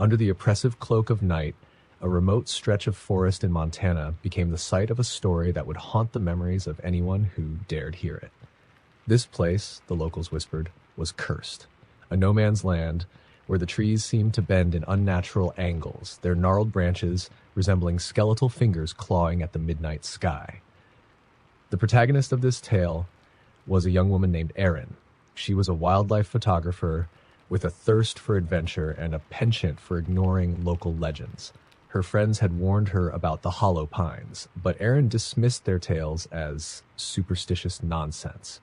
Under the oppressive cloak of night, a remote stretch of forest in Montana became the site of a story that would haunt the memories of anyone who dared hear it. This place, the locals whispered, was cursed, a no-man's land where the trees seemed to bend in unnatural angles, their gnarled branches resembling skeletal fingers clawing at the midnight sky. The protagonist of this tale was a young woman named Erin. She was a wildlife photographer with a thirst for adventure and a penchant for ignoring local legends. Her friends had warned her about the hollow pines, but Erin dismissed their tales as superstitious nonsense.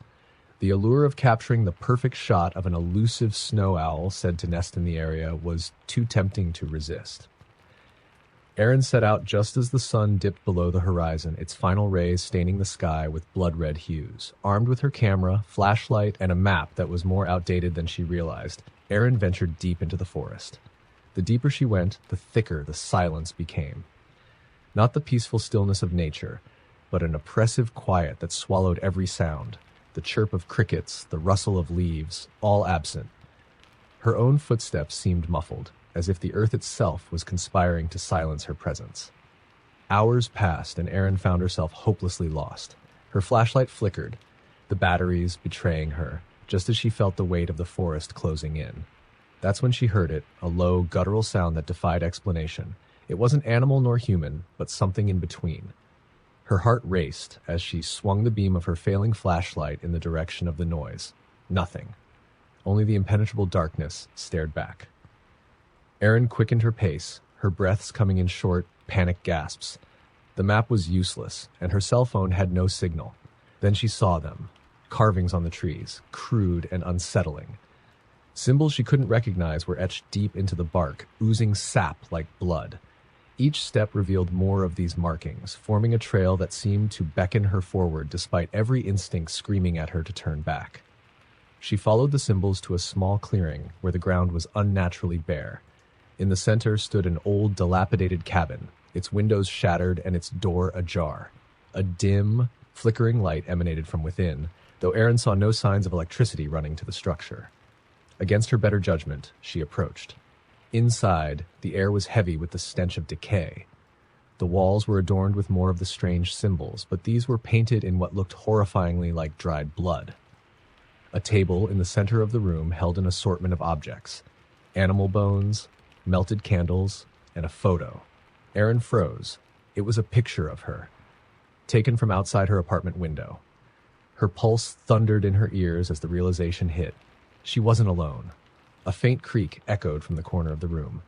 The allure of capturing the perfect shot of an elusive snow owl said to nest in the area was too tempting to resist. Erin set out just as the sun dipped below the horizon, its final rays staining the sky with blood-red hues. Armed with her camera, flashlight, and a map that was more outdated than she realized, Erin ventured deep into the forest. The deeper she went, the thicker the silence became. Not the peaceful stillness of nature, but an oppressive quiet that swallowed every sound. The chirp of crickets, the rustle of leaves, all absent. Her own footsteps seemed muffled, as if the earth itself was conspiring to silence her presence. Hours passed, and Erin found herself hopelessly lost. Her flashlight flickered, the batteries betraying her, just as she felt the weight of the forest closing in. That's when she heard it, a low, guttural sound that defied explanation. It wasn't animal nor human, but something in between. Her heart raced as she swung the beam of her failing flashlight in the direction of the noise. Nothing. Only the impenetrable darkness stared back. Erin quickened her pace, her breaths coming in short, panicked gasps. The map was useless, and her cell phone had no signal. Then she saw them. Carvings on the trees, crude and unsettling. Symbols she couldn't recognize were etched deep into the bark, oozing sap like blood. Each step revealed more of these markings, forming a trail that seemed to beckon her forward despite every instinct screaming at her to turn back. She followed the symbols to a small clearing where the ground was unnaturally bare. In the center stood an old, dilapidated cabin, its windows shattered and its door ajar. A dim, flickering light emanated from within, though Erin saw no signs of electricity running to the structure. Against her better judgment, she approached. Inside, the air was heavy with the stench of decay. The walls were adorned with more of the strange symbols, but these were painted in what looked horrifyingly like dried blood. A table in the center of the room held an assortment of objects: animal bones, melted candles, and a photo. Erin froze. It was a picture of her, taken from outside her apartment window. Her pulse thundered in her ears as the realization hit. She wasn't alone. A faint creak echoed from the corner of the room.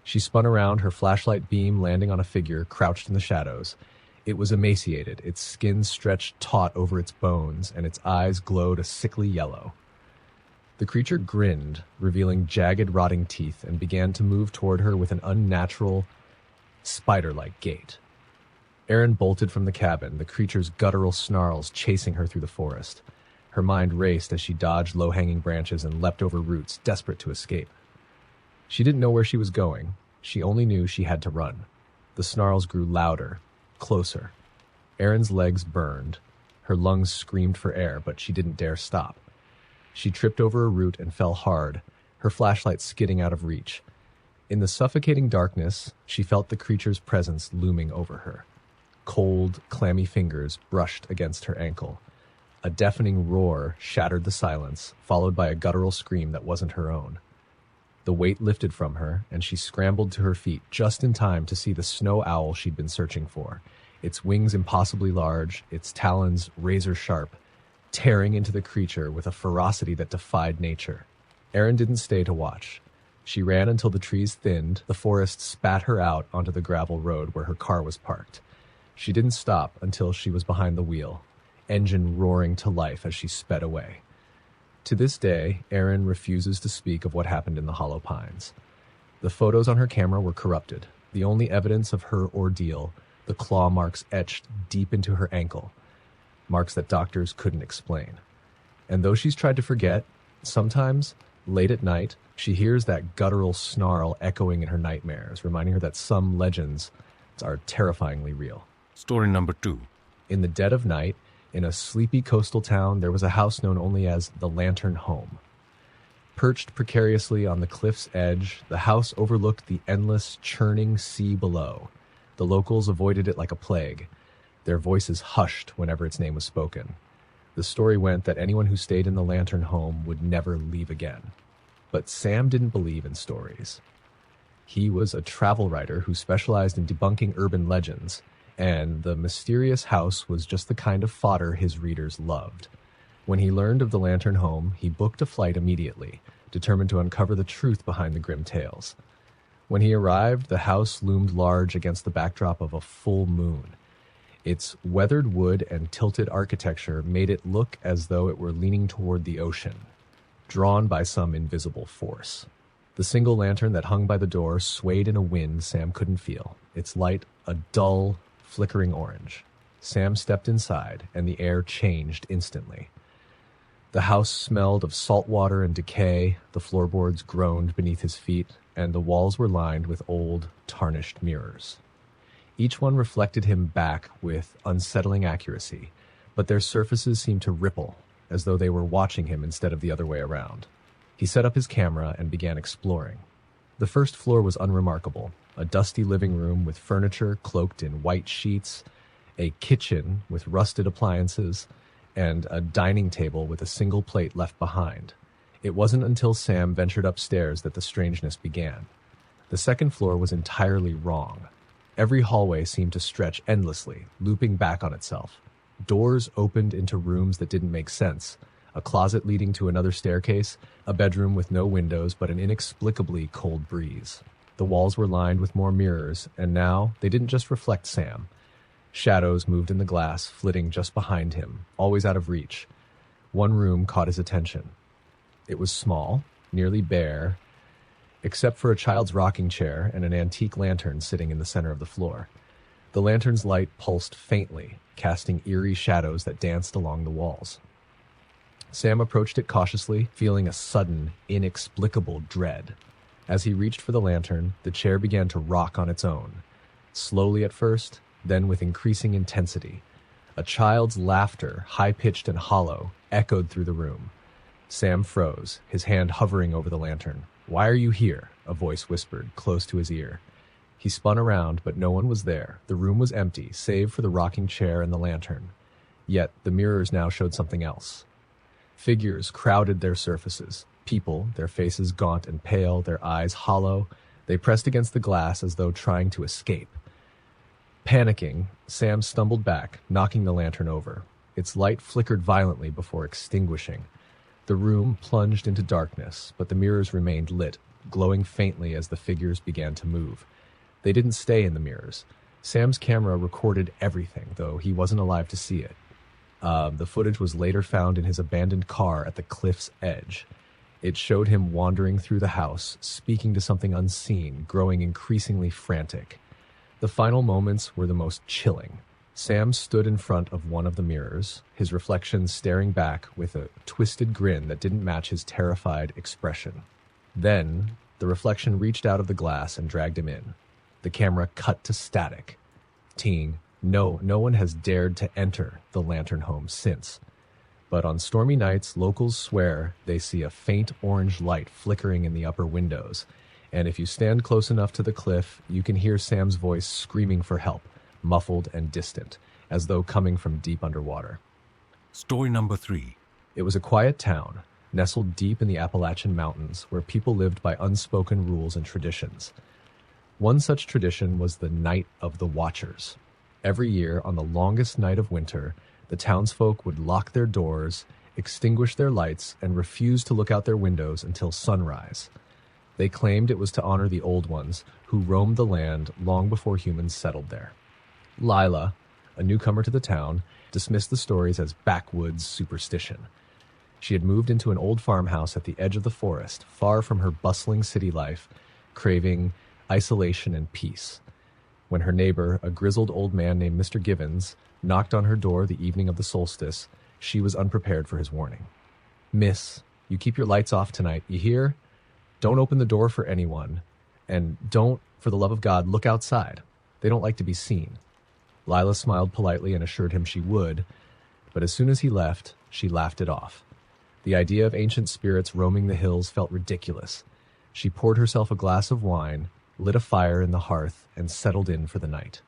She spun around, her flashlight beam landing on a figure crouched in the shadows. It was emaciated, its skin stretched taut over its bones, and its eyes glowed a sickly yellow. The creature grinned, revealing jagged, rotting teeth, and began to move toward her with an unnatural, spider-like gait. Erin bolted from the cabin, the creature's guttural snarls chasing her through the forest. Her mind raced as she dodged low-hanging branches and leapt over roots, desperate to escape. She didn't know where she was going. She only knew she had to run. The snarls grew louder, closer. Erin's legs burned. Her lungs screamed for air, but she didn't dare stop. She tripped over a root and fell hard, her flashlight skidding out of reach. In the suffocating darkness, she felt the creature's presence looming over her. Cold, clammy fingers brushed against her ankle. A deafening roar shattered the silence, followed by a guttural scream that wasn't her own. The weight lifted from her, and she scrambled to her feet just in time to see the snow owl she'd been searching for, its wings impossibly large, its talons razor-sharp, tearing into the creature with a ferocity that defied nature. Erin didn't stay to watch. She ran until the trees thinned, the forest spat her out onto the gravel road where her car was parked. She didn't stop until she was behind the wheel, engine roaring to life as she sped away. To this day, Erin refuses to speak of what happened in the hollow pines. The photos on her camera were corrupted. The only evidence of her ordeal, the claw marks etched deep into her ankle, marks that doctors couldn't explain. And though she's tried to forget, sometimes, late at night, she hears that guttural snarl echoing in her nightmares, reminding her that some legends are terrifyingly real. Story number 2. In the dead of night, in a sleepy coastal town, there was a house known only as the Lantern Home. Perched precariously on the cliff's edge, the house overlooked the endless, churning sea below. The locals avoided it like a plague, their voices hushed whenever its name was spoken. The story went that anyone who stayed in the lantern home would never leave again. But Sam didn't believe in stories. He was a travel writer who specialized in debunking urban legends, and the mysterious house was just the kind of fodder his readers loved. When he learned of the lantern home, he booked a flight immediately, determined to uncover the truth behind the grim tales. When he arrived, the house loomed large against the backdrop of a full moon. Its weathered wood and tilted architecture made it look as though it were leaning toward the ocean, drawn by some invisible force. The single lantern that hung by the door swayed in a wind Sam couldn't feel, its light a dull, flickering orange. Sam stepped inside, and the air changed instantly. The house smelled of salt water and decay, the floorboards groaned beneath his feet, and the walls were lined with old, tarnished mirrors. Each one reflected him back with unsettling accuracy, but their surfaces seemed to ripple, as though they were watching him instead of the other way around. He set up his camera and began exploring. The first floor was unremarkable, a dusty living room with furniture cloaked in white sheets, a kitchen with rusted appliances, and a dining table with a single plate left behind. It wasn't until Sam ventured upstairs that the strangeness began. The second floor was entirely wrong. Every hallway seemed to stretch endlessly, looping back on itself. Doors opened into rooms that didn't make sense, a closet leading to another staircase, a bedroom with no windows but an inexplicably cold breeze. The walls were lined with more mirrors, and now they didn't just reflect Sam. Shadows moved in the glass, flitting just behind him, always out of reach. One room caught his attention. It was small, nearly bare, except for a child's rocking chair and an antique lantern sitting in the center of the floor. The lantern's light pulsed faintly, casting eerie shadows that danced along the walls. Sam approached it cautiously, feeling a sudden, inexplicable dread. As he reached for the lantern, the chair began to rock on its own. Slowly at first, then with increasing intensity. A child's laughter, high-pitched and hollow, echoed through the room. Sam froze, his hand hovering over the lantern. "Why are you here?" a voice whispered, close to his ear. He spun around, but no one was there. The room was empty, save for the rocking chair and the lantern. Yet the mirrors now showed something else. Figures crowded their surfaces. People, their faces gaunt and pale, their eyes hollow. They pressed against the glass as though trying to escape. Panicking, Sam stumbled back, knocking the lantern over. Its light flickered violently before extinguishing. The room plunged into darkness, but the mirrors remained lit, glowing faintly as the figures began to move. They didn't stay in the mirrors. Sam's camera recorded everything, though he wasn't alive to see it. The footage was later found in his abandoned car at the cliff's edge. It showed him wandering through the house, speaking to something unseen, growing increasingly frantic. The final moments were the most chilling. Sam stood in front of one of the mirrors, his reflection staring back with a twisted grin that didn't match his terrified expression. Then, the reflection reached out of the glass and dragged him in. The camera cut to static. Teen, no one has dared to enter the lantern home since. But on stormy nights, locals swear they see a faint orange light flickering in the upper windows. And if you stand close enough to the cliff, you can hear Sam's voice screaming for help, muffled and distant, as though coming from deep underwater. Story number 3. It was a quiet town, nestled deep in the Appalachian Mountains, where people lived by unspoken rules and traditions. One such tradition was the Night of the Watchers. Every year, on the longest night of winter, the townsfolk would lock their doors, extinguish their lights, and refuse to look out their windows until sunrise. They claimed it was to honor the old ones who roamed the land long before humans settled there. Lila, a newcomer to the town, dismissed the stories as backwoods superstition. She had moved into an old farmhouse at the edge of the forest, far from her bustling city life, craving isolation and peace. When her neighbor, a grizzled old man named Mr. Givens, knocked on her door the evening of the solstice, she was unprepared for his warning. "Miss, you keep your lights off tonight, you hear? Don't open the door for anyone, and don't, for the love of God, look outside. They don't like to be seen." Lila smiled politely and assured him she would, but as soon as he left, she laughed it off. The idea of ancient spirits roaming the hills felt ridiculous. She poured herself a glass of wine, lit a fire in the hearth, and settled in for the night.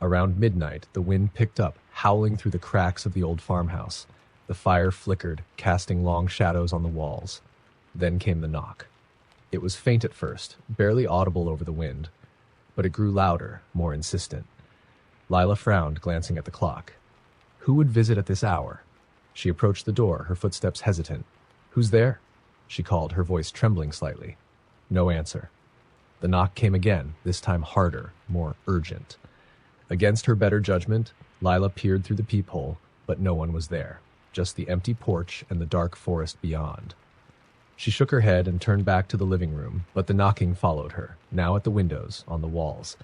Around midnight, the wind picked up, howling through the cracks of the old farmhouse. The fire flickered, casting long shadows on the walls. Then came the knock. It was faint at first, barely audible over the wind, but it grew louder, more insistent. Lila frowned, glancing at the clock. Who would visit at this hour? She approached the door, her footsteps hesitant. "Who's there?" she called, her voice trembling slightly. No answer. The knock came again, this time harder, more urgent. Against her better judgment, Lila peered through the peephole, but no one was there, just the empty porch and the dark forest beyond. She shook her head and turned back to the living room, but the knocking followed her, now at the windows, on the walls.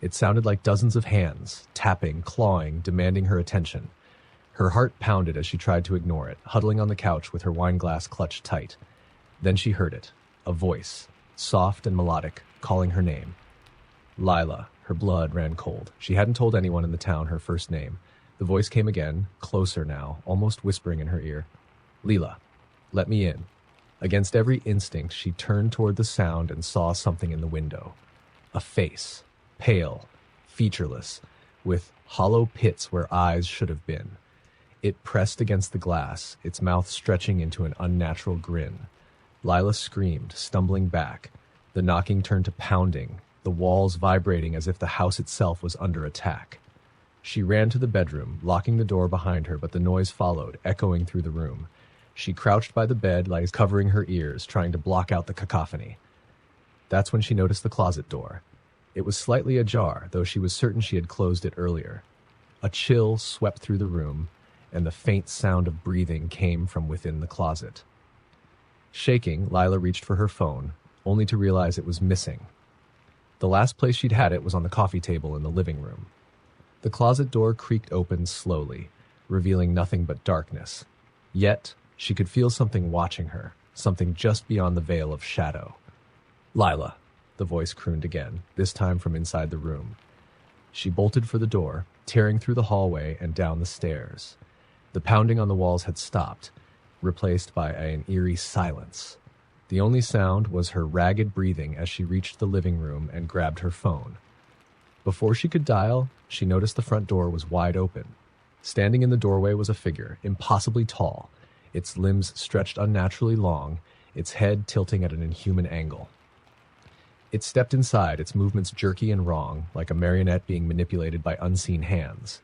It sounded like dozens of hands, tapping, clawing, demanding her attention. Her heart pounded as she tried to ignore it, huddling on the couch with her wineglass clutched tight. Then she heard it, a voice, soft and melodic, calling her name. Lila. Her blood ran cold. She hadn't told anyone in the town her first name. The voice came again, closer now, almost whispering in her ear. "Lila, let me in." Against every instinct, she turned toward the sound and saw something in the window. A face, pale, featureless, with hollow pits where eyes should have been. It pressed against the glass, its mouth stretching into an unnatural grin. Lila screamed, stumbling back. The knocking turned to pounding, the walls vibrating as if the house itself was under attack. She ran to the bedroom, locking the door behind her, but the noise followed, echoing through the room. She crouched by the bed, like covering her ears, trying to block out the cacophony. That's when she noticed the closet door. It was slightly ajar, though she was certain she had closed it earlier. A chill swept through the room, and the faint sound of breathing came from within the closet. Shaking, Lila reached for her phone, only to realize it was missing. The last place she'd had it was on the coffee table in the living room. The closet door creaked open slowly, revealing nothing but darkness. Yet, she could feel something watching her, something just beyond the veil of shadow. "Lila," the voice crooned again, this time from inside the room. She bolted for the door, tearing through the hallway and down the stairs. The pounding on the walls had stopped, replaced by an eerie silence. The only sound was her ragged breathing as she reached the living room and grabbed her phone. Before she could dial, she noticed the front door was wide open. Standing in the doorway was a figure, impossibly tall, its limbs stretched unnaturally long, its head tilting at an inhuman angle. It stepped inside, its movements jerky and wrong, like a marionette being manipulated by unseen hands.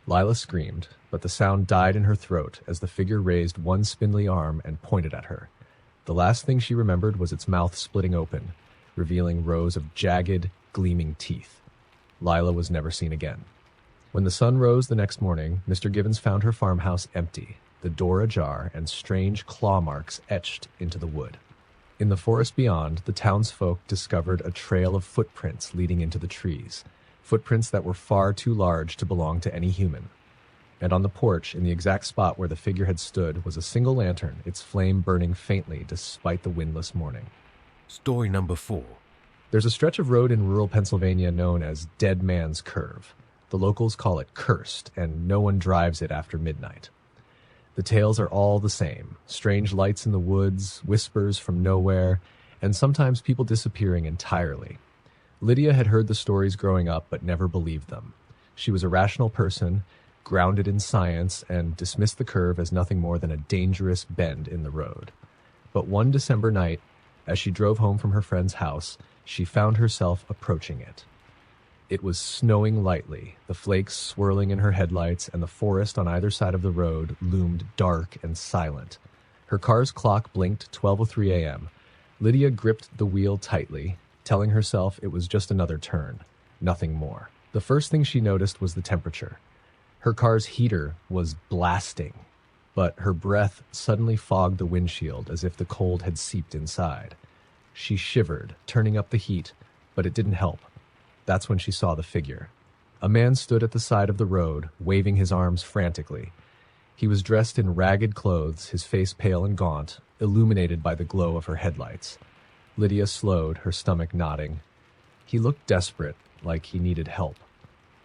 Lila screamed, but the sound died in her throat as the figure raised one spindly arm and pointed at her. The last thing she remembered was its mouth splitting open, revealing rows of jagged, gleaming teeth. Lila was never seen again. When the sun rose the next morning, Mr. Gibbons found her farmhouse empty, the door ajar, and strange claw marks etched into the wood. In the forest beyond, the townsfolk discovered a trail of footprints leading into the trees, footprints that were far too large to belong to any human. And on the porch, in the exact spot where the figure had stood, was a single lantern, its flame burning faintly despite the windless morning. Story number 4. There's a stretch of road in rural Pennsylvania known as Dead Man's Curve. The locals call it cursed, and no one drives it after midnight. The tales are all the same. Strange lights in the woods, whispers from nowhere, and sometimes people disappearing entirely. Lydia had heard the stories growing up but never believed them. She was a rational person, grounded in science, and dismissed the curve as nothing more than a dangerous bend in the road. But one December night, as she drove home from her friend's house, she found herself approaching it. It was snowing lightly, the flakes swirling in her headlights, and the forest on either side of the road loomed dark and silent. Her car's clock blinked 12:03 a.m. Lydia gripped the wheel tightly, telling herself it was just another turn, nothing more. The first thing she noticed was the temperature. Her car's heater was blasting, but her breath suddenly fogged the windshield as if the cold had seeped inside. She shivered, turning up the heat, but it didn't help. That's when she saw the figure. A man stood at the side of the road, waving his arms frantically. He was dressed in ragged clothes, his face pale and gaunt, illuminated by the glow of her headlights. Lydia slowed, her stomach knotting. He looked desperate, like he needed help.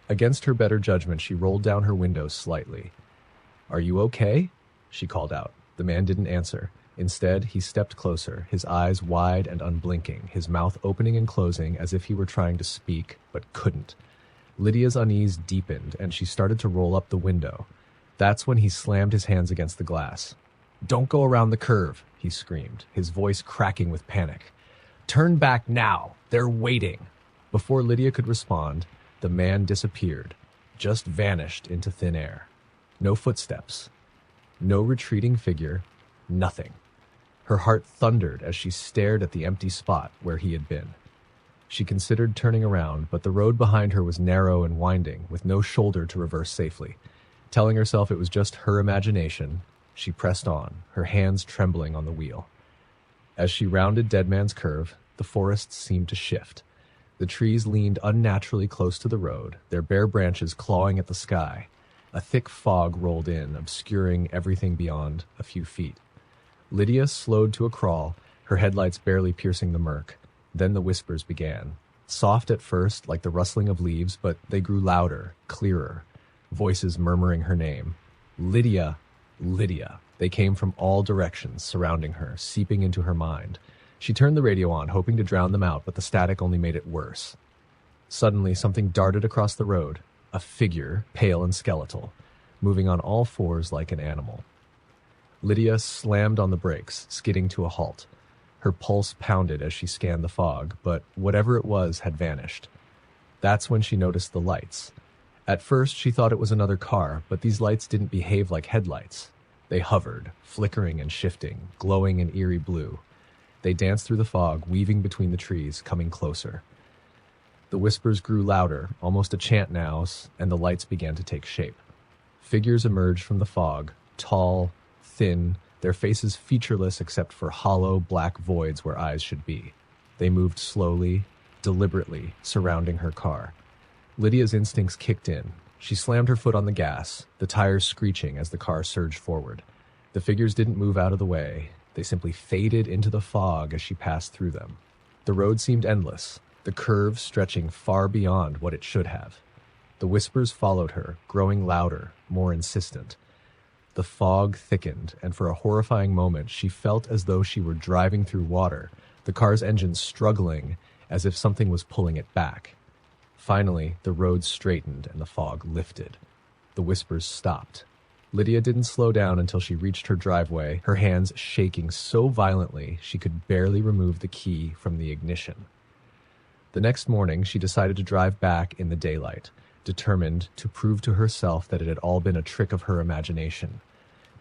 Against her better judgment, she rolled down her window slightly. "Are you okay?" she called out. The man didn't answer. Instead, he stepped closer, his eyes wide and unblinking, his mouth opening and closing as if he were trying to speak, but couldn't. Lydia's unease deepened, and she started to roll up the window. That's when he slammed his hands against the glass. "Don't go around the curve," he screamed, his voice cracking with panic. "Turn back now. They're waiting." Before Lydia could respond, the man disappeared, just vanished into thin air. No footsteps, no retreating figure, nothing. Her heart thundered as she stared at the empty spot where he had been. She considered turning around, but the road behind her was narrow and winding, with no shoulder to reverse safely. Telling herself it was just her imagination, she pressed on, her hands trembling on the wheel. As she rounded Dead Man's Curve, the forest seemed to shift. The trees leaned unnaturally close to the road, their bare branches clawing at the sky. A thick fog rolled in, obscuring everything beyond a few feet. Lydia slowed to a crawl, her headlights barely piercing the murk. Then the whispers began. Soft at first, like the rustling of leaves, but they grew louder, clearer. Voices murmuring her name. Lydia, Lydia. They came from all directions, surrounding her, seeping into her mind. She turned the radio on, hoping to drown them out, but the static only made it worse. Suddenly, something darted across the road. A figure, pale and skeletal, moving on all fours like an animal. Lydia slammed on the brakes, skidding to a halt. Her pulse pounded as she scanned the fog, but whatever it was had vanished. That's when she noticed the lights. At first, she thought it was another car, but these lights didn't behave like headlights. They hovered, flickering and shifting, glowing an eerie blue. They danced through the fog, weaving between the trees, coming closer. The whispers grew louder, almost a chant now, and the lights began to take shape. Figures emerged from the fog, tall, thin, their faces featureless except for hollow, black voids where eyes should be. They moved slowly, deliberately, surrounding her car. Lydia's instincts kicked in. She slammed her foot on the gas, the tires screeching as the car surged forward. The figures didn't move out of the way. They simply faded into the fog as she passed through them. The road seemed endless, the curve stretching far beyond what it should have. The whispers followed her, growing louder, more insistent. The fog thickened, and for a horrifying moment she felt as though she were driving through water, the car's engine struggling as if something was pulling it back. Finally, the road straightened and the fog lifted. The whispers stopped. Lydia didn't slow down until she reached her driveway, her hands shaking so violently she could barely remove the key from the ignition. The next morning, she decided to drive back in the daylight, determined to prove to herself that it had all been a trick of her imagination.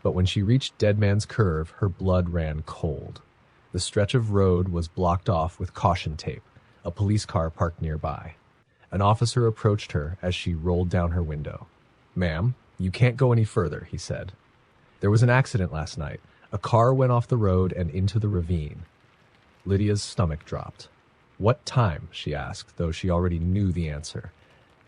But when she reached Dead Man's Curve, her blood ran cold. The stretch of road was blocked off with caution tape, a police car parked nearby. An officer approached her as she rolled down her window. "Ma'am, you can't go any further," he said. "There was an accident last night. A car went off the road and into the ravine." Lydia's stomach dropped. "What time?" she asked, though she already knew the answer.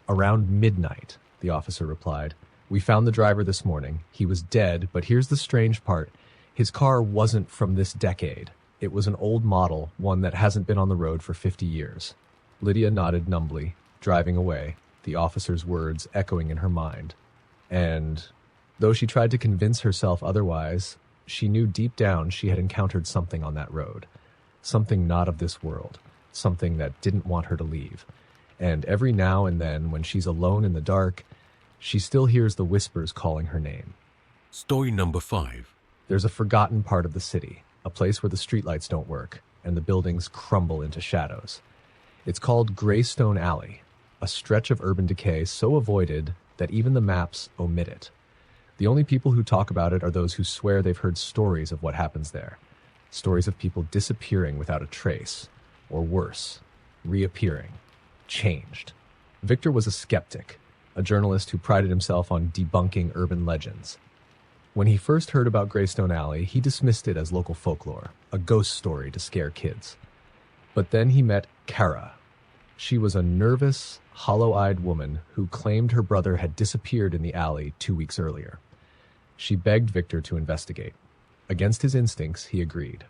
"Around midnight," the officer replied. "We found the driver this morning. He was dead, but here's the strange part. His car wasn't from this decade. It was an old model, one that hasn't been on the road for 50 years. Lydia nodded numbly, driving away, the officer's words echoing in her mind. And, though she tried to convince herself otherwise, she knew deep down she had encountered something on that road. Something not of this world. Something that didn't want her to leave. And every now and then, when she's alone in the dark, she still hears the whispers calling her name. Story number 5. There's a forgotten part of the city, a place where the streetlights don't work, and the buildings crumble into shadows. It's called Greystone Alley, a stretch of urban decay so avoided that even the maps omit it. The only people who talk about it are those who swear they've heard stories of what happens there. Stories of people disappearing without a trace, or worse, reappearing, changed. Victor was a skeptic, a journalist who prided himself on debunking urban legends. When he first heard about Greystone Alley, he dismissed it as local folklore, a ghost story to scare kids. But then he met Kara. She was a nervous, hollow-eyed woman who claimed her brother had disappeared in the alley 2 weeks earlier. She begged Victor to investigate. Against his instincts, he agreed.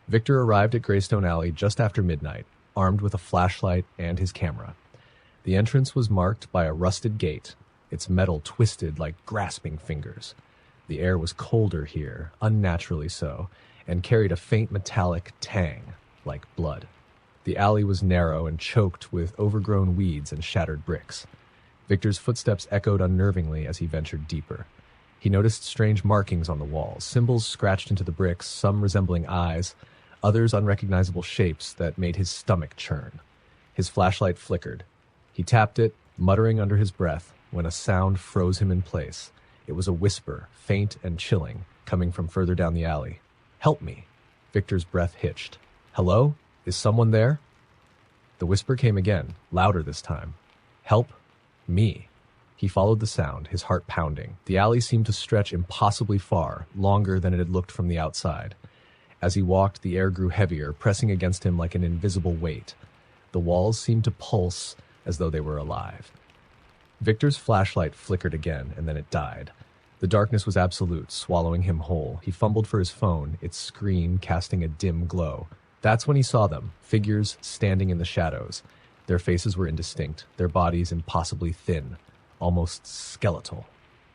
Victor arrived at Greystone Alley just after midnight, armed with a flashlight and his camera. The entrance was marked by a rusted gate, its metal twisted like grasping fingers. The air was colder here, unnaturally so, and carried a faint metallic tang, like blood. The alley was narrow and choked with overgrown weeds and shattered bricks. Victor's footsteps echoed unnervingly as he ventured deeper. He noticed strange markings on the walls, symbols scratched into the bricks, some resembling eyes, others unrecognizable shapes that made his stomach churn. His flashlight flickered. He tapped it, muttering under his breath, when a sound froze him in place. It was a whisper, faint and chilling, coming from further down the alley. "Help me." Victor's breath hitched. "Hello? Is someone there?" The whisper came again, louder this time. "Help me." He followed the sound, his heart pounding. The alley seemed to stretch impossibly far, longer than it had looked from the outside. As he walked, the air grew heavier, pressing against him like an invisible weight. The walls seemed to pulse as though they were alive. Victor's flashlight flickered again, and then it died. The darkness was absolute, swallowing him whole. He fumbled for his phone, its screen casting a dim glow. That's when he saw them, figures standing in the shadows. Their faces were indistinct, their bodies impossibly thin, almost skeletal.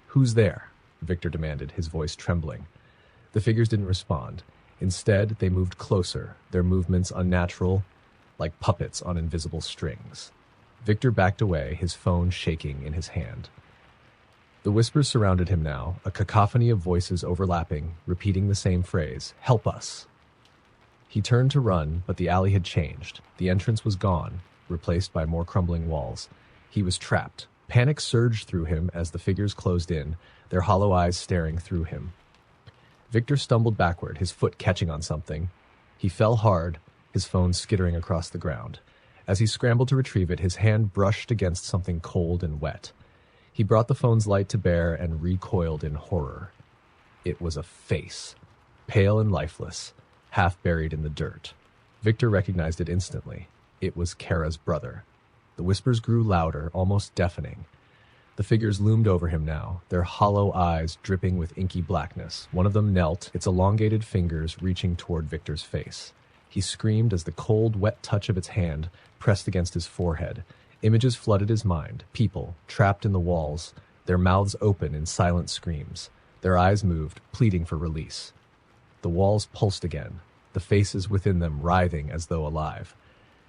"Who's there?" Victor demanded, his voice trembling. The figures didn't respond. Instead, they moved closer, their movements unnatural, like puppets on invisible strings. Victor backed away, his phone shaking in his hand. The whispers surrounded him now, a cacophony of voices overlapping, repeating the same phrase, "Help us." He turned to run, but the alley had changed. The entrance was gone, replaced by more crumbling walls. He was trapped. Panic surged through him as the figures closed in, their hollow eyes staring through him. Victor stumbled backward, his foot catching on something. He fell hard, his phone skittering across the ground. As he scrambled to retrieve it, his hand brushed against something cold and wet. He brought the phone's light to bear and recoiled in horror. It was a face, pale and lifeless, half buried in the dirt. Victor recognized it instantly. It was Kara's brother. The whispers grew louder, almost deafening. The figures loomed over him now, their hollow eyes dripping with inky blackness. One of them knelt, its elongated fingers reaching toward Victor's face. He screamed as the cold, wet touch of its hand pressed against his forehead. Images flooded his mind, people, trapped in the walls, their mouths open in silent screams. Their eyes moved, pleading for release. The walls pulsed again, the faces within them writhing as though alive.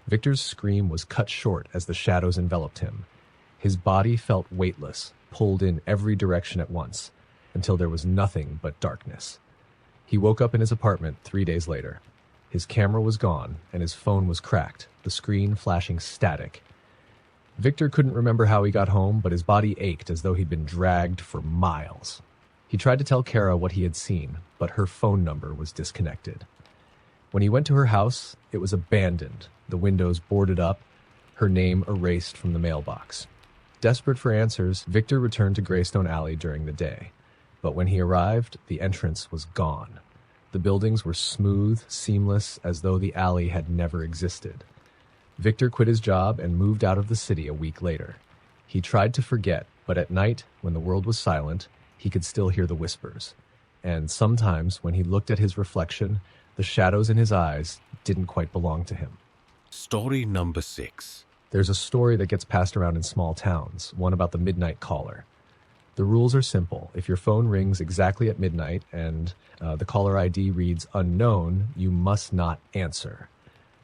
Victor's scream was cut short as the shadows enveloped him. His body felt weightless, pulled in every direction at once, until there was nothing but darkness. He woke up in his apartment 3 days later. His camera was gone, and his phone was cracked, the screen flashing static. Victor couldn't remember how he got home, but his body ached as though he'd been dragged for miles. He tried to tell Kara what he had seen, but her phone number was disconnected. When he went to her house, it was abandoned, the windows boarded up, her name erased from the mailbox. Desperate for answers, Victor returned to Greystone Alley during the day. But when he arrived, the entrance was gone. The buildings were smooth, seamless, as though the alley had never existed. Victor quit his job and moved out of the city a week later. He tried to forget, but at night, when the world was silent, he could still hear the whispers. And sometimes, when he looked at his reflection, the shadows in his eyes didn't quite belong to him. Story number 6. There's a story that gets passed around in small towns, one about the midnight caller. The rules are simple. If your phone rings exactly at midnight and the caller ID reads unknown, you must not answer.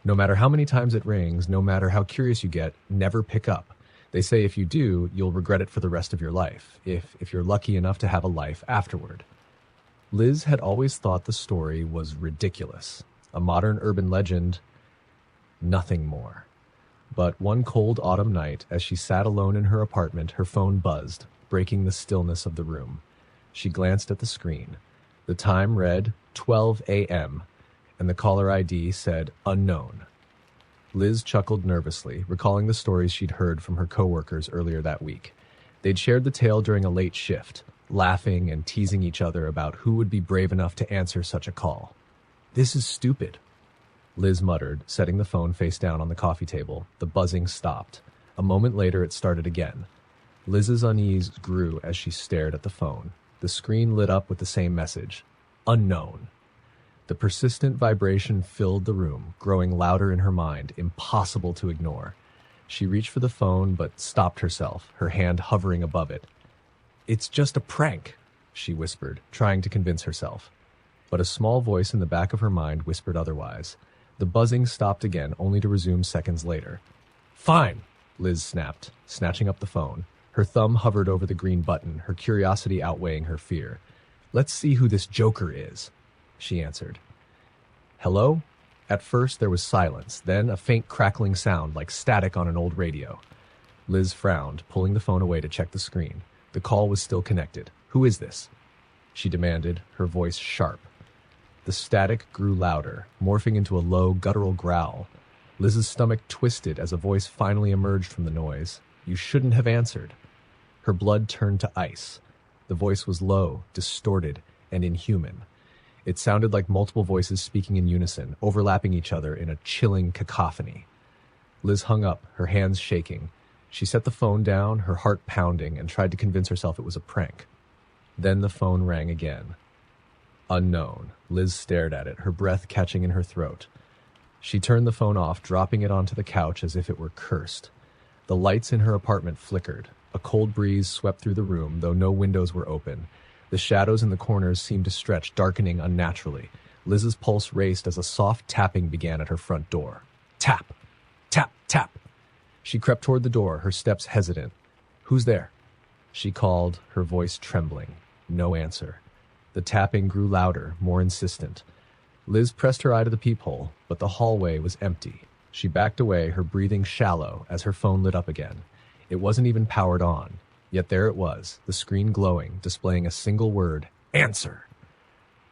No matter how many times it rings, no matter how curious you get, never pick up. They say if you do, you'll regret it for the rest of your life, if you're lucky enough to have a life afterward. Liz had always thought the story was ridiculous, a modern urban legend, nothing more. But one cold autumn night, as she sat alone in her apartment, her phone buzzed, breaking the stillness of the room. She glanced at the screen. The time read 12 a.m., and the caller ID said unknown. Liz chuckled nervously, recalling the stories she'd heard from her coworkers earlier that week. They'd shared the tale during a late shift, laughing and teasing each other about who would be brave enough to answer such a call. "This is stupid," Liz muttered, setting the phone face down on the coffee table. The buzzing stopped. A moment later, it started again. Liz's unease grew as she stared at the phone. The screen lit up with the same message, unknown. The persistent vibration filled the room, growing louder in her mind, impossible to ignore. She reached for the phone, but stopped herself, her hand hovering above it. "It's just a prank," she whispered, trying to convince herself. But a small voice in the back of her mind whispered otherwise. The buzzing stopped again, only to resume seconds later. Fine, Liz snapped, snatching up the phone. Her thumb hovered over the green button, her curiosity outweighing her fear. Let's see who this joker is, she answered. Hello? At first there was silence, then a faint crackling sound like static on an old radio. Liz frowned, pulling the phone away to check the screen. The call was still connected. Who is this? She demanded, her voice sharp. The static grew louder, morphing into a low, guttural growl. Liz's stomach twisted as a voice finally emerged from the noise. You shouldn't have answered. Her blood turned to ice. The voice was low, distorted, and inhuman. It sounded like multiple voices speaking in unison, overlapping each other in a chilling cacophony. Liz hung up, her hands shaking. She set the phone down, her heart pounding, and tried to convince herself it was a prank. Then the phone rang again. Unknown. Liz stared at it, her breath catching in her throat. She turned the phone off, dropping it onto the couch as if it were cursed. The lights in her apartment flickered. A cold breeze swept through the room, though no windows were open. The shadows in the corners seemed to stretch, darkening unnaturally. Liz's pulse raced as a soft tapping began at her front door. Tap! Tap! Tap! She crept toward the door, her steps hesitant. Who's there? She called, her voice trembling. No answer. The tapping grew louder, more insistent. Liz pressed her eye to the peephole, but the hallway was empty. She backed away, her breathing shallow, as her phone lit up again. It wasn't even powered on. Yet there it was, the screen glowing, displaying a single word, Answer!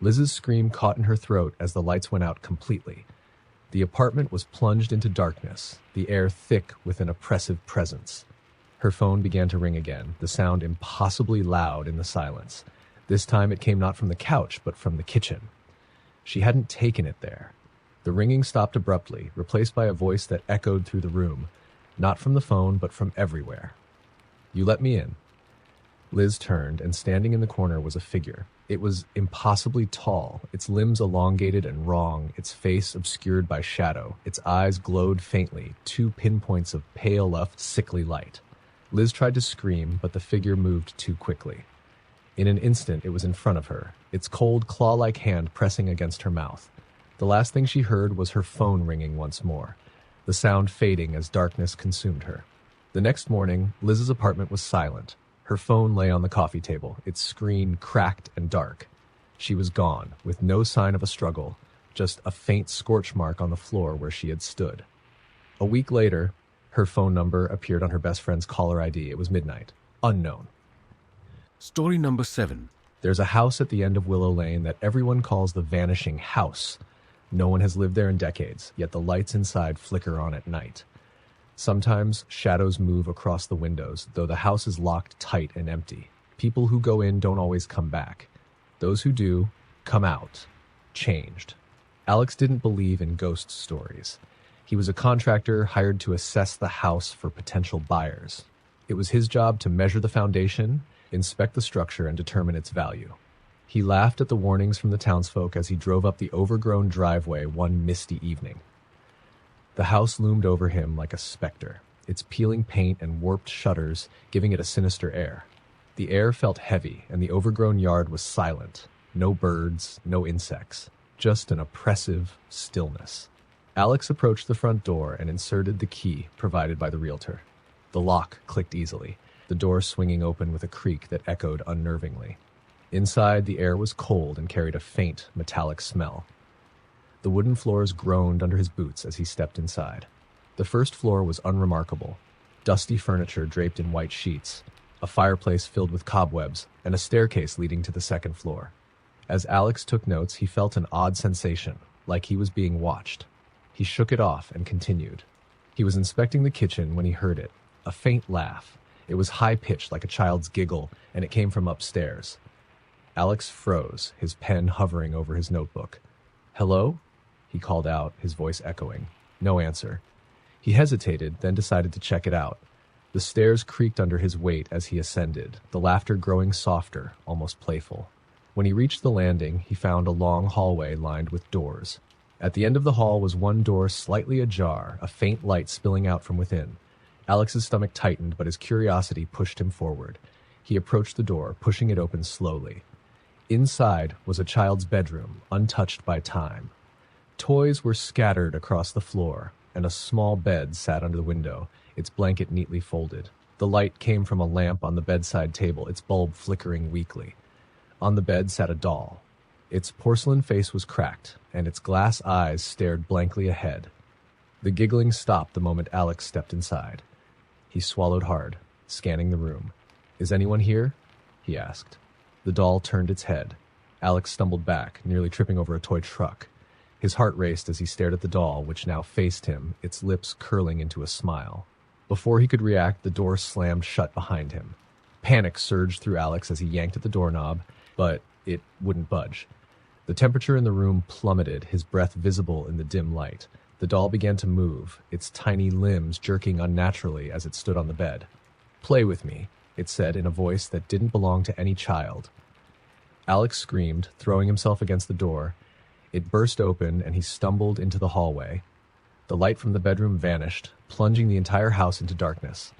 Liz's scream caught in her throat as the lights went out completely. The apartment was plunged into darkness, the air thick with an oppressive presence. Her phone began to ring again, the sound impossibly loud in the silence. This time it came not from the couch, but from the kitchen. She hadn't taken it there. The ringing stopped abruptly, replaced by a voice that echoed through the room, not from the phone, but from everywhere. You let me in. Liz turned, and standing in the corner was a figure. It was impossibly tall, its limbs elongated and wrong, its face obscured by shadow. Its eyes glowed faintly, 2 pinpoints of pale left, sickly light. Liz tried to scream, but the figure moved too quickly. In an instant, it was in front of her, its cold, claw-like hand pressing against her mouth. The last thing she heard was her phone ringing once more, the sound fading as darkness consumed her. The next morning, Liz's apartment was silent. Her phone lay on the coffee table, its screen cracked and dark. She was gone, with no sign of a struggle, just a faint scorch mark on the floor where she had stood. A week later, her phone number appeared on her best friend's caller ID. It was midnight. Unknown. Story number 7. There's a house at the end of Willow Lane that everyone calls the Vanishing House. No one has lived there in decades, yet the lights inside flicker on at night. Sometimes shadows move across the windows, though the house is locked tight and empty. People who go in don't always come back. Those who do, come out, changed. Alex didn't believe in ghost stories. He was a contractor hired to assess the house for potential buyers. It was his job to measure the foundation, inspect the structure, and determine its value. He laughed at the warnings from the townsfolk as he drove up the overgrown driveway one misty evening. The house loomed over him like a specter, its peeling paint and warped shutters giving it a sinister air. The air felt heavy, and the overgrown yard was silent. No birds, no insects, just an oppressive stillness. Alex approached the front door and inserted the key provided by the realtor. The lock clicked easily, the door swinging open with a creak that echoed unnervingly. Inside, the air was cold and carried a faint, metallic smell. The wooden floors groaned under his boots as he stepped inside. The first floor was unremarkable. Dusty furniture draped in white sheets, a fireplace filled with cobwebs, and a staircase leading to the second floor. As Alex took notes, he felt an odd sensation, like he was being watched. He shook it off and continued. He was inspecting the kitchen when he heard it, a faint laugh. It was high-pitched like a child's giggle, and it came from upstairs. Alex froze, his pen hovering over his notebook. Hello? He called out, his voice echoing. No answer. He hesitated, then decided to check it out. The stairs creaked under his weight as he ascended, the laughter growing softer, almost playful. When he reached the landing, he found a long hallway lined with doors. At the end of the hall was one door slightly ajar, a faint light spilling out from within. Alex's stomach tightened, but his curiosity pushed him forward. He approached the door, pushing it open slowly. Inside was a child's bedroom, untouched by time. Toys were scattered across the floor, and a small bed sat under the window, its blanket neatly folded. The light came from a lamp on the bedside table, its bulb flickering weakly. On the bed sat a doll. Its porcelain face was cracked, and its glass eyes stared blankly ahead. The giggling stopped the moment Alex stepped inside. He swallowed hard, scanning the room. "Is anyone here?" he asked. The doll turned its head. Alex stumbled back, nearly tripping over a toy truck. His heart raced as he stared at the doll, which now faced him, its lips curling into a smile. Before he could react, the door slammed shut behind him. Panic surged through Alex as he yanked at the doorknob, but it wouldn't budge. The temperature in the room plummeted, his breath visible in the dim light. The doll began to move, its tiny limbs jerking unnaturally as it stood on the bed. "Play with me," it said in a voice that didn't belong to any child. Alex screamed, throwing himself against the door. It burst open, and he stumbled into the hallway. The light from the bedroom vanished, plunging the entire house into darkness.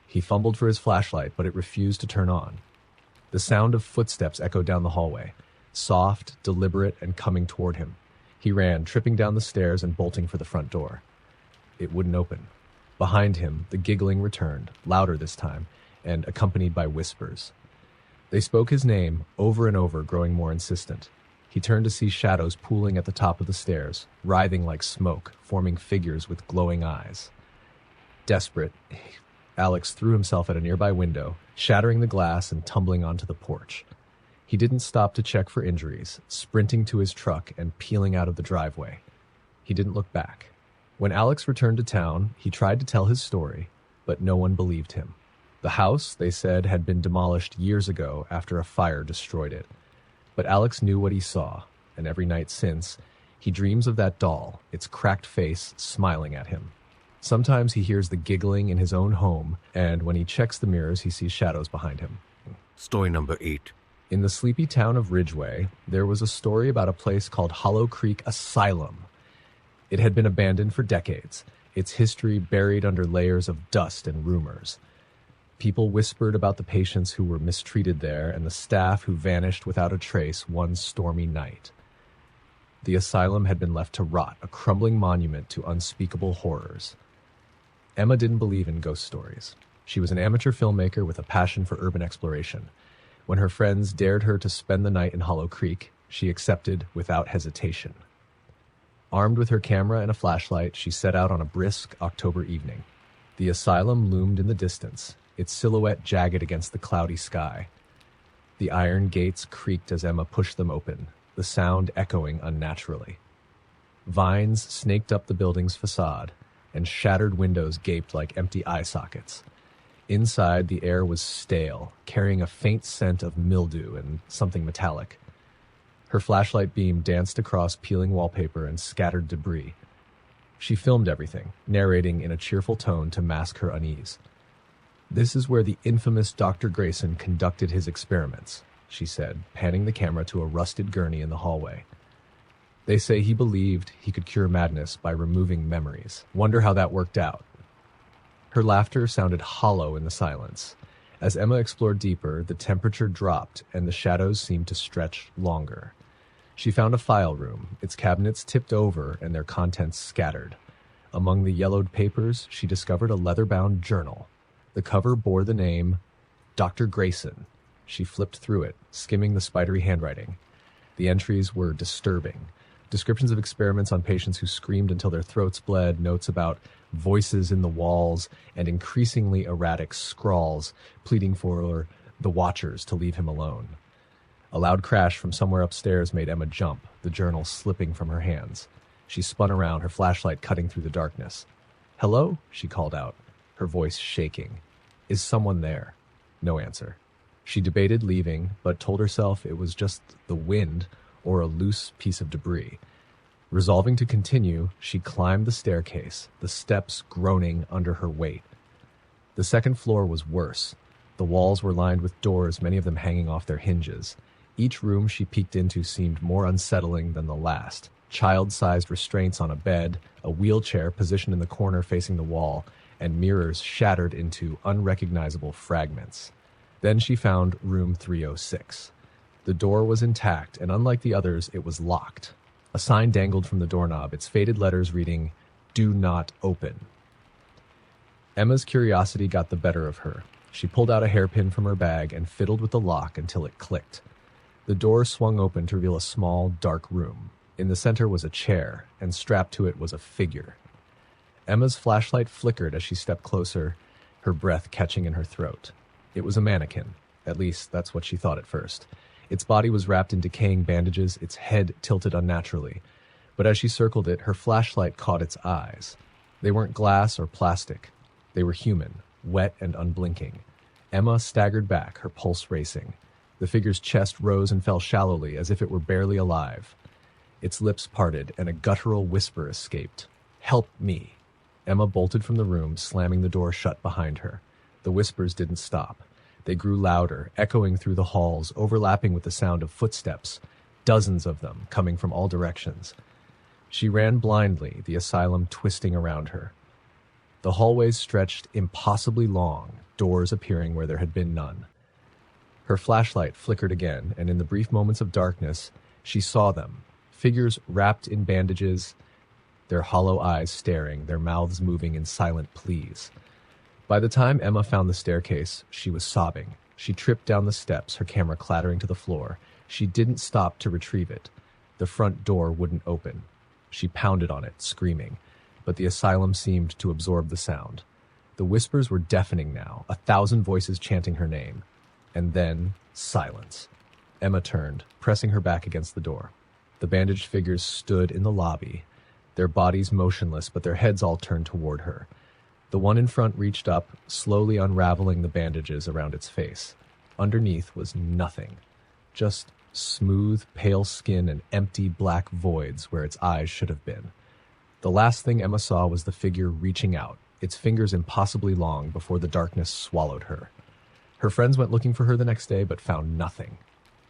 He fumbled for his flashlight, but it refused to turn on. The sound of footsteps echoed down the hallway, soft, deliberate, and coming toward him. He ran, tripping down the stairs and bolting for the front door. It wouldn't open. Behind him, the giggling returned, louder this time, and accompanied by whispers. They spoke his name over and over, growing more insistent. He turned to see shadows pooling at the top of the stairs, writhing like smoke, forming figures with glowing eyes. Desperate, Alex threw himself at a nearby window, shattering the glass and tumbling onto the porch. He didn't stop to check for injuries, sprinting to his truck and peeling out of the driveway. He didn't look back. When Alex returned to town, he tried to tell his story, but no one believed him. The house, they said, had been demolished years ago after a fire destroyed it. But Alex knew what he saw, and every night since, he dreams of that doll, its cracked face smiling at him. Sometimes he hears the giggling in his own home, and when he checks the mirrors, he sees shadows behind him. Story number 8. In the sleepy town of Ridgeway, there was a story about a place called Hollow Creek Asylum. It had been abandoned for decades, its history buried under layers of dust and rumors. People whispered about the patients who were mistreated there and the staff who vanished without a trace one stormy night. The asylum had been left to rot, a crumbling monument to unspeakable horrors. Emma didn't believe in ghost stories. She was an amateur filmmaker with a passion for urban exploration. When her friends dared her to spend the night in Hollow Creek, she accepted without hesitation. Armed with her camera and a flashlight, she set out on a brisk October evening. The asylum loomed in the distance, its silhouette jagged against the cloudy sky. The iron gates creaked as Emma pushed them open, the sound echoing unnaturally. Vines snaked up the building's facade, and shattered windows gaped like empty eye sockets. Inside, the air was stale, carrying a faint scent of mildew and something metallic. Her flashlight beam danced across peeling wallpaper and scattered debris. She filmed everything, narrating in a cheerful tone to mask her unease. "This is where the infamous Dr. Grayson conducted his experiments," she said, panning the camera to a rusted gurney in the hallway. "They say he believed he could cure madness by removing memories. Wonder how that worked out." Her laughter sounded hollow in the silence. As Emma explored deeper, the temperature dropped and the shadows seemed to stretch longer. She found a file room, its cabinets tipped over and their contents scattered. Among the yellowed papers, she discovered a leather-bound journal. The cover bore the name Dr. Grayson. She flipped through it, skimming the spidery handwriting. The entries were disturbing. Descriptions of experiments on patients who screamed until their throats bled, notes about voices in the walls, and increasingly erratic scrawls pleading for the watchers to leave him alone. A loud crash from somewhere upstairs made Emma jump, the journal slipping from her hands. She spun around, her flashlight cutting through the darkness. "Hello?" she called out, her voice shaking. "Is someone there?" No answer. She debated leaving, but told herself it was just the wind or a loose piece of debris. Resolving to continue, she climbed the staircase, the steps groaning under her weight. The second floor was worse. The walls were lined with doors, many of them hanging off their hinges. Each room she peeked into seemed more unsettling than the last. Child-sized restraints on a bed, a wheelchair positioned in the corner facing the wall, and mirrors shattered into unrecognizable fragments. Then she found room 306. The door was intact, and unlike the others, it was locked. A sign dangled from the doorknob, its faded letters reading, "Do not open." Emma's curiosity got the better of her. She pulled out a hairpin from her bag and fiddled with the lock until it clicked. The door swung open to reveal a small, dark room. In the center was a chair, and strapped to it was a figure. Emma's flashlight flickered as she stepped closer, her breath catching in her throat. It was a mannequin. At least, that's what she thought at first. Its body was wrapped in decaying bandages, its head tilted unnaturally. But as she circled it, her flashlight caught its eyes. They weren't glass or plastic. They were human, wet and unblinking. Emma staggered back, her pulse racing. The figure's chest rose and fell shallowly, as if it were barely alive. Its lips parted, and a guttural whisper escaped. "Help me." Emma bolted from the room, slamming the door shut behind her. The whispers didn't stop. They grew louder, echoing through the halls, overlapping with the sound of footsteps, dozens of them coming from all directions. She ran blindly, the asylum twisting around her. The hallways stretched impossibly long, doors appearing where there had been none. Her flashlight flickered again, and in the brief moments of darkness, she saw them, figures wrapped in bandages, their hollow eyes staring, their mouths moving in silent pleas. By the time Emma found the staircase, she was sobbing. She tripped down the steps, her camera clattering to the floor. She didn't stop to retrieve it. The front door wouldn't open. She pounded on it, screaming, but the asylum seemed to absorb the sound. The whispers were deafening now, 1,000 voices chanting her name. And then, silence. Emma turned, pressing her back against the door. The bandaged figures stood in the lobby, their bodies motionless, but their heads all turned toward her. The one in front reached up, slowly unraveling the bandages around its face. Underneath was nothing, just smooth, pale skin and empty black voids where its eyes should have been. The last thing Emma saw was the figure reaching out, its fingers impossibly long, before the darkness swallowed her. Her friends went looking for her the next day, but found nothing.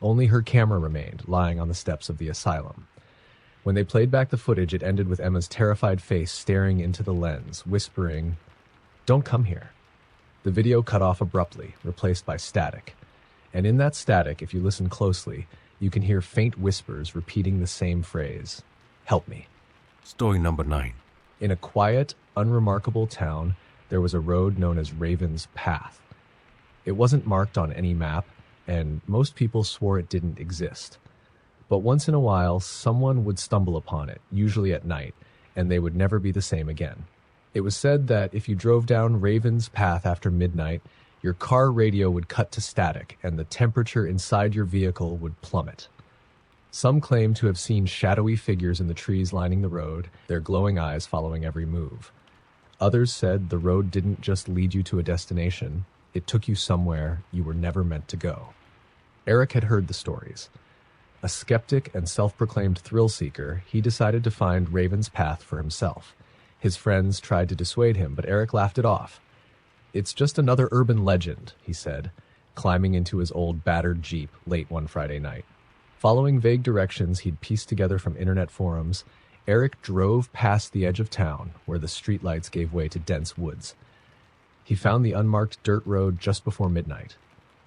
Only her camera remained, lying on the steps of the asylum. When they played back the footage, it ended with Emma's terrified face staring into the lens, whispering, "Don't come here." The video cut off abruptly, replaced by static. And in that static, if you listen closely, you can hear faint whispers repeating the same phrase, "Help me." Story number 9. In a quiet, unremarkable town, there was a road known as Raven's Path. It wasn't marked on any map, and most people swore it didn't exist. But once in a while, someone would stumble upon it, usually at night, and they would never be the same again. It was said that if you drove down Raven's Path after midnight, your car radio would cut to static, and the temperature inside your vehicle would plummet. Some claimed to have seen shadowy figures in the trees lining the road, their glowing eyes following every move. Others said the road didn't just lead you to a destination, it took you somewhere you were never meant to go. Eric had heard the stories. A skeptic and self-proclaimed thrill-seeker, he decided to find Raven's Path for himself. His friends tried to dissuade him, but Eric laughed it off. "It's just another urban legend," he said, climbing into his old battered Jeep late one Friday night. Following vague directions he'd pieced together from internet forums, Eric drove past the edge of town, where the streetlights gave way to dense woods. He found the unmarked dirt road just before midnight.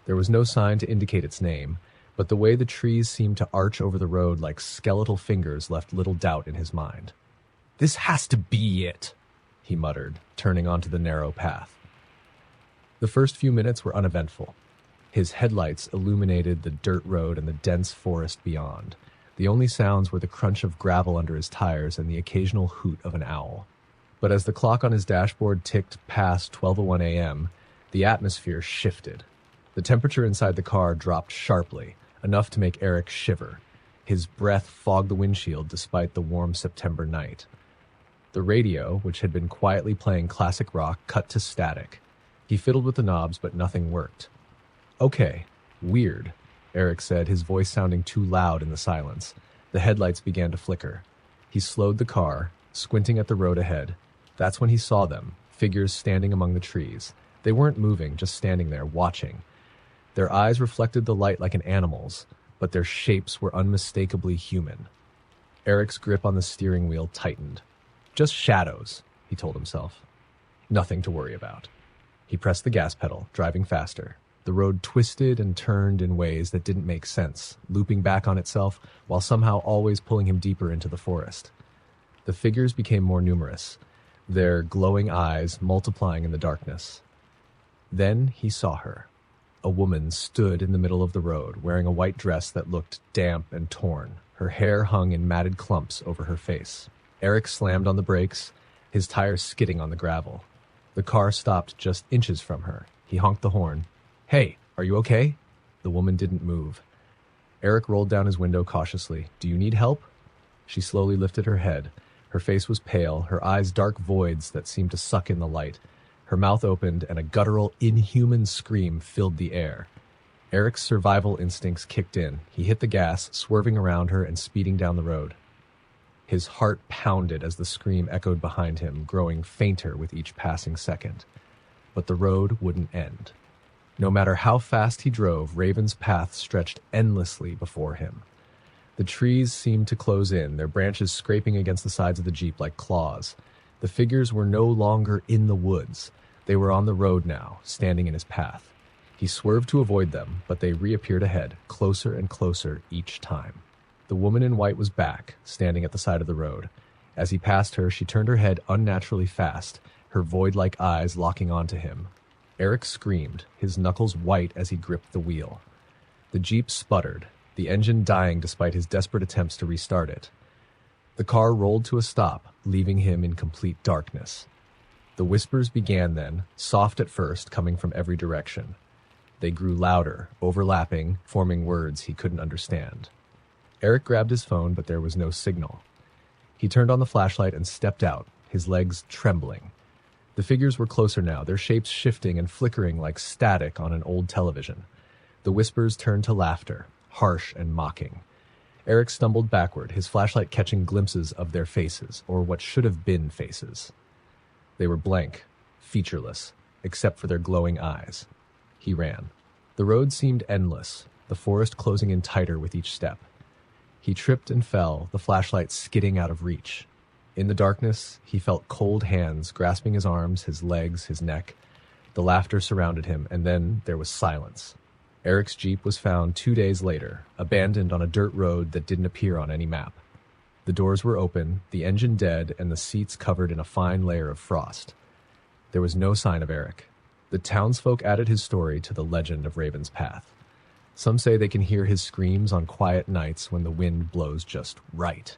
There was no sign to indicate its name, but the way the trees seemed to arch over the road like skeletal fingers left little doubt in his mind. "This has to be it," he muttered, turning onto the narrow path. The first few minutes were uneventful. His headlights illuminated the dirt road and the dense forest beyond. The only sounds were the crunch of gravel under his tires and the occasional hoot of an owl. But as the clock on his dashboard ticked past 12:01 a.m., the atmosphere shifted. The temperature inside the car dropped sharply, enough to make Eric shiver. His breath fogged the windshield despite the warm September night. The radio, which had been quietly playing classic rock, cut to static. He fiddled with the knobs, but nothing worked. "Okay, weird," Eric said, his voice sounding too loud in the silence. The headlights began to flicker. He slowed the car, squinting at the road ahead. That's when he saw them, figures standing among the trees. They weren't moving, just standing there, watching. Their eyes reflected the light like an animal's, but their shapes were unmistakably human. Eric's grip on the steering wheel tightened. "Just shadows," he told himself. "Nothing to worry about." He pressed the gas pedal, driving faster. The road twisted and turned in ways that didn't make sense, looping back on itself while somehow always pulling him deeper into the forest. The figures became more numerous, their glowing eyes multiplying in the darkness. Then he saw her. A woman stood in the middle of the road, wearing a white dress that looked damp and torn. Her hair hung in matted clumps over her face. Eric slammed on the brakes, his tires skidding on the gravel. The car stopped just inches from her. He honked the horn. "Hey, are you okay?" The woman didn't move. Eric rolled down his window cautiously. "Do you need help?" She slowly lifted her head. Her face was pale, her eyes dark voids that seemed to suck in the light. Her mouth opened, and a guttural, inhuman scream filled the air. Eric's survival instincts kicked in. He hit the gas, swerving around her and speeding down the road. His heart pounded as the scream echoed behind him, growing fainter with each passing second. But the road wouldn't end. No matter how fast he drove, Raven's path stretched endlessly before him. The trees seemed to close in, their branches scraping against the sides of the Jeep like claws. The figures were no longer in the woods. They were on the road now, standing in his path. He swerved to avoid them, but they reappeared ahead, closer and closer each time. The woman in white was back, standing at the side of the road. As he passed her, she turned her head unnaturally fast, her void-like eyes locking onto him. Eric screamed, his knuckles white as he gripped the wheel. The Jeep sputtered, the engine dying despite his desperate attempts to restart it. The car rolled to a stop, leaving him in complete darkness. The whispers began then, soft at first, coming from every direction. They grew louder, overlapping, forming words he couldn't understand. Eric grabbed his phone, but there was no signal. He turned on the flashlight and stepped out, his legs trembling. The figures were closer now, their shapes shifting and flickering like static on an old television. The whispers turned to laughter, harsh and mocking. Eric stumbled backward, his flashlight catching glimpses of their faces, or what should have been faces. They were blank, featureless, except for their glowing eyes. He ran. The road seemed endless, the forest closing in tighter with each step. He tripped and fell, the flashlight skidding out of reach. In the darkness, he felt cold hands grasping his arms, his legs, his neck. The laughter surrounded him, and then there was silence. Eric's Jeep was found 2 days later, abandoned on a dirt road that didn't appear on any map. The doors were open, the engine dead, and the seats covered in a fine layer of frost. There was no sign of Eric. The townsfolk added his story to the legend of Raven's Path. Some say they can hear his screams on quiet nights when the wind blows just right.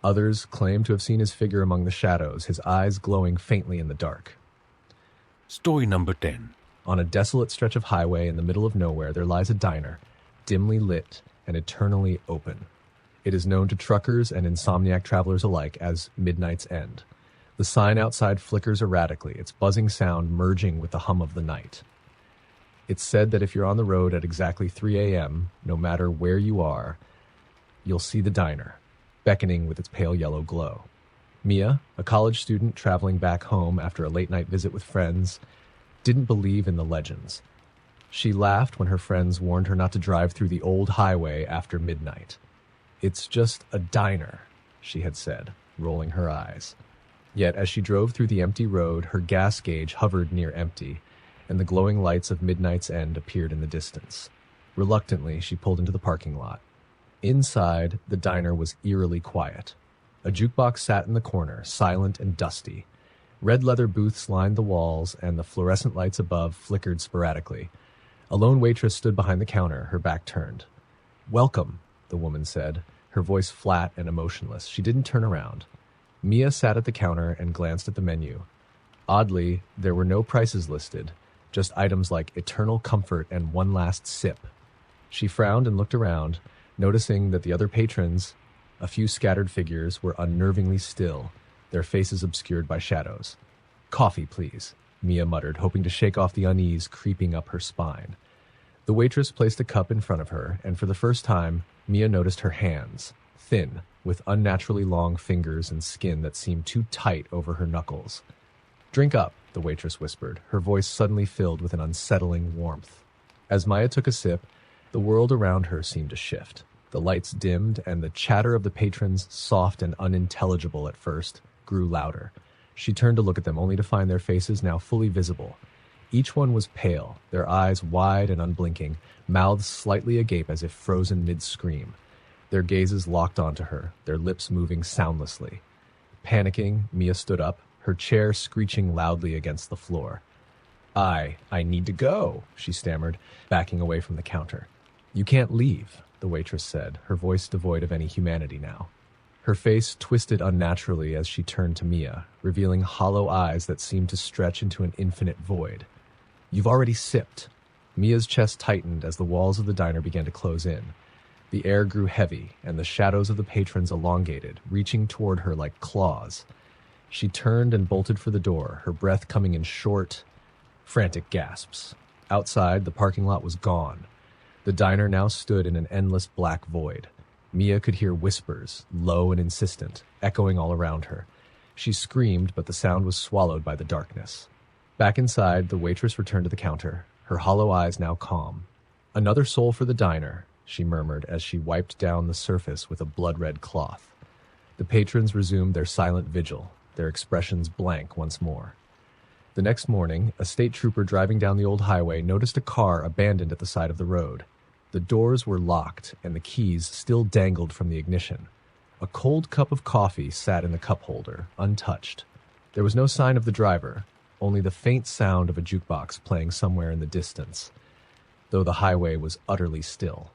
Others claim to have seen his figure among the shadows, his eyes glowing faintly in the dark. Story number 10. On a desolate stretch of highway in the middle of nowhere, there lies a diner, dimly lit and eternally open. It is known to truckers and insomniac travelers alike as Midnight's End. The sign outside flickers erratically, its buzzing sound merging with the hum of the night. It's said that if you're on the road at exactly 3 a.m., no matter where you are, you'll see the diner, beckoning with its pale yellow glow. Mia, a college student traveling back home after a late-night visit with friends, didn't believe in the legends. She laughed when her friends warned her not to drive through the old highway after midnight. "It's just a diner," she had said, rolling her eyes. Yet as she drove through the empty road, her gas gauge hovered near empty, and the glowing lights of Midnight's End appeared in the distance. Reluctantly, she pulled into the parking lot. Inside, the diner was eerily quiet. A jukebox sat in the corner, silent and dusty. Red leather booths lined the walls, and the fluorescent lights above flickered sporadically. A lone waitress stood behind the counter, her back turned. "Welcome," the woman said, her voice flat and emotionless. She didn't turn around. Mia sat at the counter and glanced at the menu. Oddly, there were no prices listed, just items like eternal comfort and one last sip. She frowned and looked around, noticing that the other patrons, a few scattered figures, were unnervingly still, their faces obscured by shadows. "Coffee, please," Mia muttered, hoping to shake off the unease creeping up her spine. The waitress placed a cup in front of her, and for the first time, Mia noticed her hands, thin, with unnaturally long fingers and skin that seemed too tight over her knuckles. "Drink up," the waitress whispered, her voice suddenly filled with an unsettling warmth. As Maya took a sip, the world around her seemed to shift. The lights dimmed, and the chatter of the patrons, soft and unintelligible at first, grew louder. She turned to look at them, only to find their faces now fully visible. Each one was pale, their eyes wide and unblinking, mouths slightly agape as if frozen mid-scream. Their gazes locked onto her, their lips moving soundlessly. Panicking, Mia stood up, her chair screeching loudly against the floor. I need to go, she stammered, backing away from the counter. You can't leave, the waitress said, her voice devoid of any humanity now. Her face twisted unnaturally as she turned to Mia, revealing hollow eyes that seemed to stretch into an infinite void. You've already sipped. Mia's chest tightened as the walls of the diner began to close in. The air grew heavy, and the shadows of the patrons elongated, reaching toward her like claws. She turned and bolted for the door, her breath coming in short, frantic gasps. Outside, the parking lot was gone. The diner now stood in an endless black void. Mia could hear whispers, low and insistent, echoing all around her. She screamed, but the sound was swallowed by the darkness. Back inside, the waitress returned to the counter, her hollow eyes now calm. Another soul for the diner, she murmured as she wiped down the surface with a blood-red cloth. The patrons resumed their silent vigil, their expressions blank once more. The next morning, a state trooper driving down the old highway noticed a car abandoned at the side of the road. The doors were locked, and the keys still dangled from the ignition. A cold cup of coffee sat in the cup holder, untouched. There was no sign of the driver, only the faint sound of a jukebox playing somewhere in the distance, though the highway was utterly still.